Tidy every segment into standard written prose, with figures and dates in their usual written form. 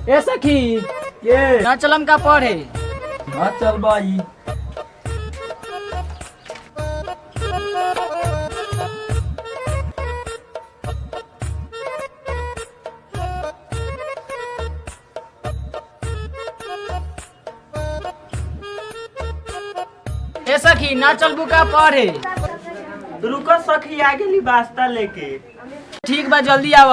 ए सखी ये ना चलम का पढ़े। हाँ चल भाई। ए सखी ना चलबू का पढ़े। रुको सखी आ गेली वास्ता लेके। ठीक बा जल्दी आव।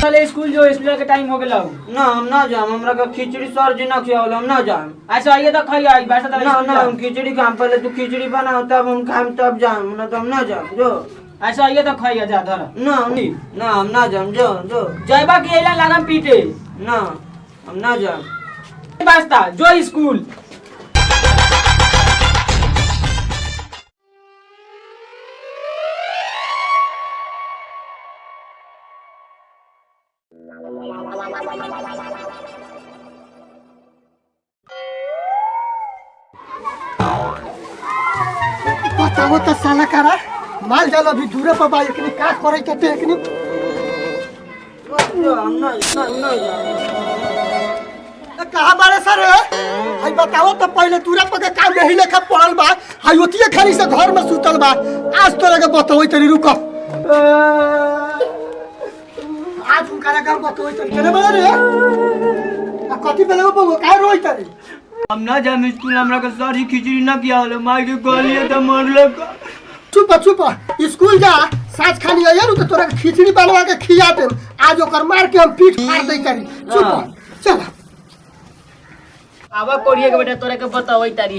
चले स्कूल जो स्कूल के टाइम हो गेल। ना हम ना जाम, हमरा का खिचड़ी सर जी ना खियावल, हम ना जाम। अच्छा आइए तो खाई आई बैठा था। ना ना हम खिचड़ी खाम, पहले तू खिचड़ी बनाओ तब हम खाम तब जाम, ना तो हम ना जाम जो। अच्छा आइए तो खाई जा धर। ना नहीं ना हम ना जाम जो जो। जयबा के एला लागम पीटे। ना हम ना जाम। वास्ता जो स्कूल। बताओ तो साला करा माल जाल अभी दूरे पर बा एकनी का करे के एकनी हम ना ना जाम। कहां बारे सर हई बताओ तो पहले दूरे पर के काम नहीं लेखा पड़ल बा। हई ओतिए खाली से घर में सुतल बा। आज तोरा के बताओ तनी रुको। आज उनका काम बताओ तनी केने बा रे आ कथि बेले बा का रोई तनी। हम ना जाम स्कूल, हमरा का सर ही खिचड़ी ना खियावल, माई के गलिए त मरले। चुप चुप स्कूल जा साँझ खानी आइए नु तो तोरा के खिचड़ी बनवा के खिया दे। आज ओकर मार के हम पीठ फाड़ दे करी। चुप चल आवा कोरिया के बेटा तोरे के बताओ तारी।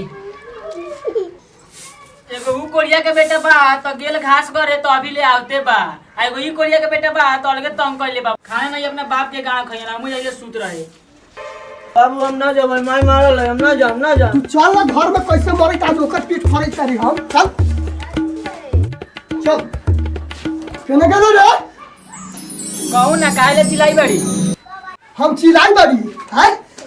एगो ऊ कोरिया के बेटा बा तो गेल घास करे तो अभी ले आवते बा। एगो ई कोरिया के बेटा बा तो अलगे तंग कइले बा। खाना नहीं अपने बाप के गांव खइना मुझे आइले सूत रहे। बाबू हम ना जाम, माई मारल है, हम ना जाम ना जाम। तू चल ना घर में कैसे मरे आज ओकर पीठ फाड़ करी हम। चल चल केने गेलो रे। कहू ना काहे चिल्लाई बड़ी। हम चिल्लाई बड़ी है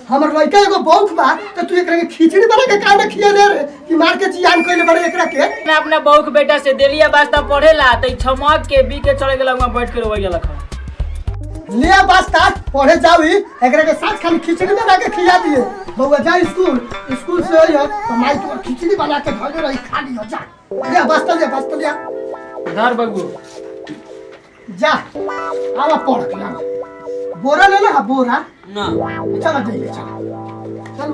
हमर लड़का एगो बौख बा तो तू एकरा के खिचड़ी बना के काहे न खिया दे रे कि मार के जियान कइले बड़े एकरा के। मैं अपना बहू के बेटा से देलिया वास्ता पढ़ेला त छमक के बी के चढ़ गेला वहां बैठ के रोइया लखा। ले वास्ता पढ़े जावी एकरा के साथ खाली खिचड़ी बना के खिया दिए। बउआ जा स्कूल से आइयो तो माई तो खिचड़ी बना के धले रही खा लियो जा। ले वास्ता ले धर बगू जा आवा पढ़ के आवा। बोरा ले ना बोरा ना चल जाइए चल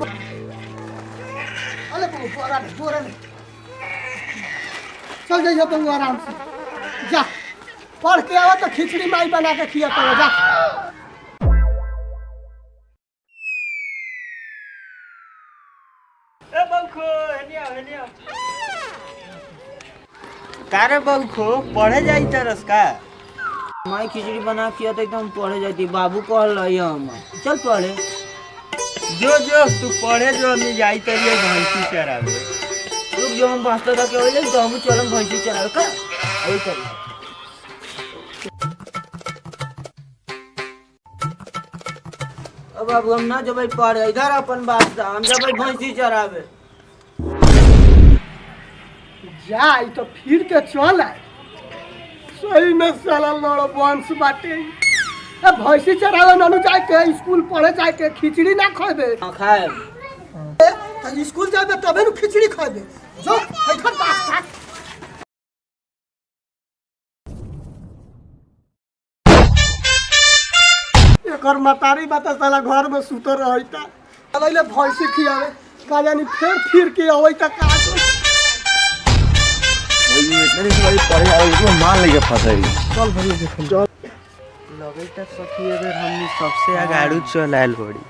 अरे बोरा ले चल जाइए तुम आराम से जा पढ़ के आवा तो खिचड़ी माई बना के खिया तो जा। ए बंखो हेनिया का रे बंखो पढ़े जाई तरस का। माई खिचड़ी बना किया तो एकदम पढ़े जाती, बाबू कहल रही हम चल पढ़े। जो जो तू पढ़े जो हम जाई तरिए भैंसी चरावे। रुक जो हम वास्ता तक होइले तो हम चलम भैंसी चरावे का ओई चल। अब बाबू हम ना जबै पढ़े इधर अपन वास्ता, हम जबै भैंसी चरावे। जा ई तो फिर के चल आए सही में साला लड़ वंश बाटे। अब भैंसी चरावे नानू जाए के स्कूल पढ़े जाए के खिचड़ी ना खाबे। हां खाए तो स्कूल जाबे तबे नु खिचड़ी खाबे जो इधर वास्ता। एकर मतारी बात साला घर में सुतर रहता अबले भैंसी खियावे का जानी फिर के आवै त का पढ़े आओ मान लेके फंसाई। चल भरी देखल चल लगे त सखी अगर हमनी सबसे आगाड़ू चल आयल बड़ी।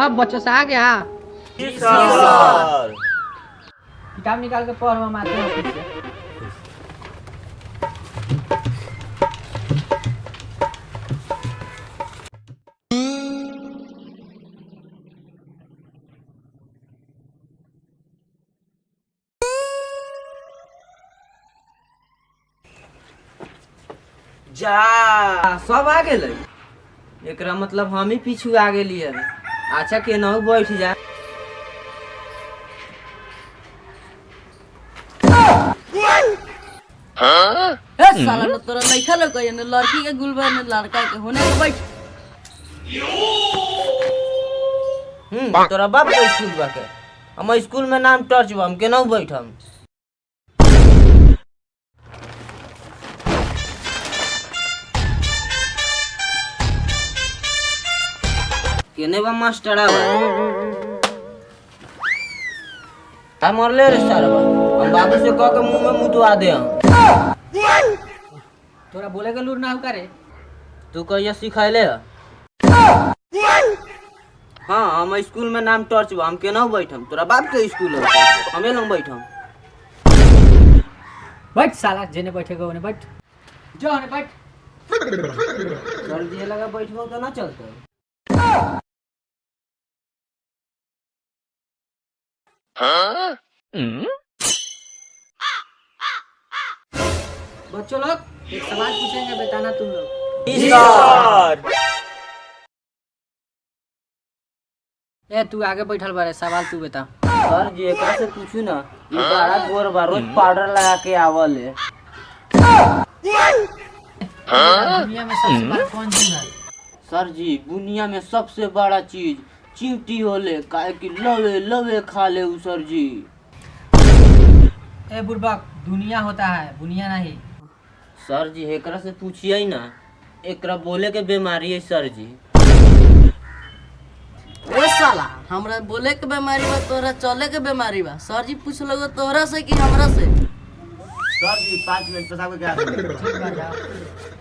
सब बच्चों से आ गया। सर किताब निकाल के पढ़, हम आते हैं ऑफिस से। जा सब आ गेलै, एकरा मतलब हम ही पीछू आ गेलिए। अच्छा केनाहू बैठ जा। ए साला न तोरा लइका लोग कहिए न लड़की के गुलबा न लड़का के होने के बैठ। तोरा बाप के स्कूल बा के, हम स्कूल में नाम टर्च बा, हम केनाहू बैठम। केने बा मास्टर बा, हम मरले रे सारवा, हम बाबू से कह के मुंह में मुतवा दे हम। तोरा बोले के लूर ना होका रे। तू कहिया सिखैले है? हाँ हम स्कूल में नाम टर्च बा, हम केनाहू बैठम। तोरा बाप के स्कूल है, हमें लंग बैठम। बैठ साला, जेने बैठेगा ओने बैठ, जो ओने बैठ। सर जी लगा बैठबो तो ना चलते। बच्चों लोग एक सवाल पूछेंगे, बताना तुम लोग। ए तू आगे बैठल बारे, सवाल तू बता। सर जी एकरा से पूछू ना, ई बड़ा गोर बा, रोज पाउडर लगा के आवल है। दुनिया में सबसे बड़ा कौन चीज है? सर जी दुनिया में सबसे बड़ा चीज चींटी होले, काहे कि लवे लवे खा ले उ सर जी। ए बुड़बक, दुनिया होता है, बुनिया नहीं। सर जी एकरा से पूछिए ना, एकरा बोले के बीमारी है सर जी। ए साला हमरा बोले के बीमारी बा, तोरा चले के बीमारी बा। सर जी पूछ लोगे तोहरा से कि हमरा से? सर जी 5 मिनट पेशाब क्या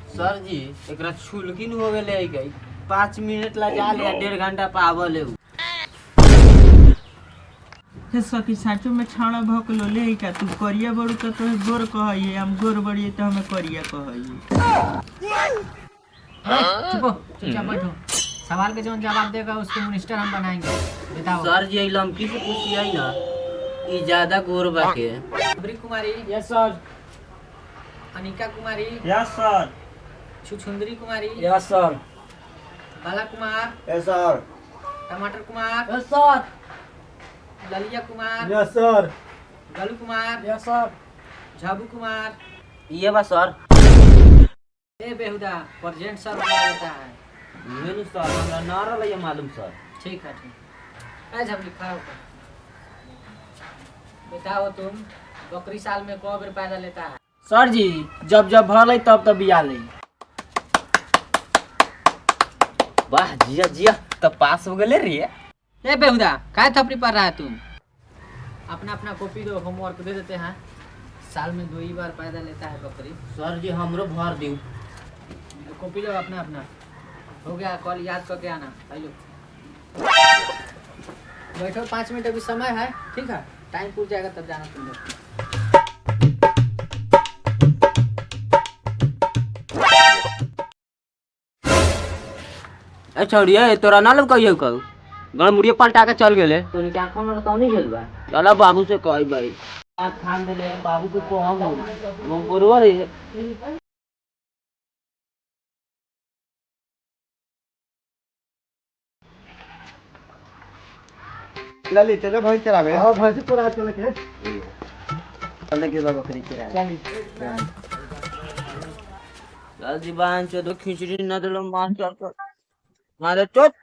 सर जी एकरा छुलकिन हो गेले है गई, 5 मिनट लगा ले, 1.5 घंटा पावल है। सखी साचो में छाड़ा भक लो ले का तू करिया बड़ू तो तोहे गोर कहइए, हम गोर बड़िए तो हमें करिया कहइए। चुपचाप बैठो। सवाल के जो जवाब देगा उसको मिनिस्टर हम बनाएंगे। बताओ। सर जी लमकी से पूछिए ना, ई ज्यादा गोर बा के। Chhundari Kumari. Yes sir. Anika Kumari. Yes sir. Chhuchhundari Kumari. Yes sir. Bala Kumar. Yes sir. Tamatar Kumar. Yeah sir. Laliya Kumar. Yes sir. Galu Kumar. Yes sir. Jhabu Kumar. ये बा सर। ए बेहुदा, प्रेजेंट सर बोला जाता है। मेनू सर हमरा ना रहले मालूम सर। ठीक है ठीक। ए झबली खड़ा होकर बताओ तुम, बकरी साल में कौ बेर पैदा लेता है? सर जी जब जब भरल तब तब बिया ले। वाह जिया जिया, तब पास हो गए रे। ए बेहुदा, काय थपड़ी पढ़ रहा है तुम? अपना अपना कॉपी दो, होमवर्क दे देते हैं। साल में 2 ही बार पैदा लेता है बकरी। सर जी हमरो भर दियो। कॉपी लो अपना अपना। हो गया, कल याद करके आना। हेलो बैठो, 5 मिनट अभी समय है, ठीक है? टाइम पूछ जाएगा तब जाना तुम लोग। ए छोड़िए तोरा ना लोग कहियो कहू, गणमुड़िया पलटा के चल गेले तो इनके आंखों में तो नहीं गेल बा। चला बाबू से कही भाई आँख खान देले, बाबू के कहब वो बरोबर है। लली तेरे भाई चलावे। हां भाई से पूरा चले के चलने के बाद बकरी चला। चल जी बाहन से तो खिचड़ी न दिलो मार कर मारे चोट।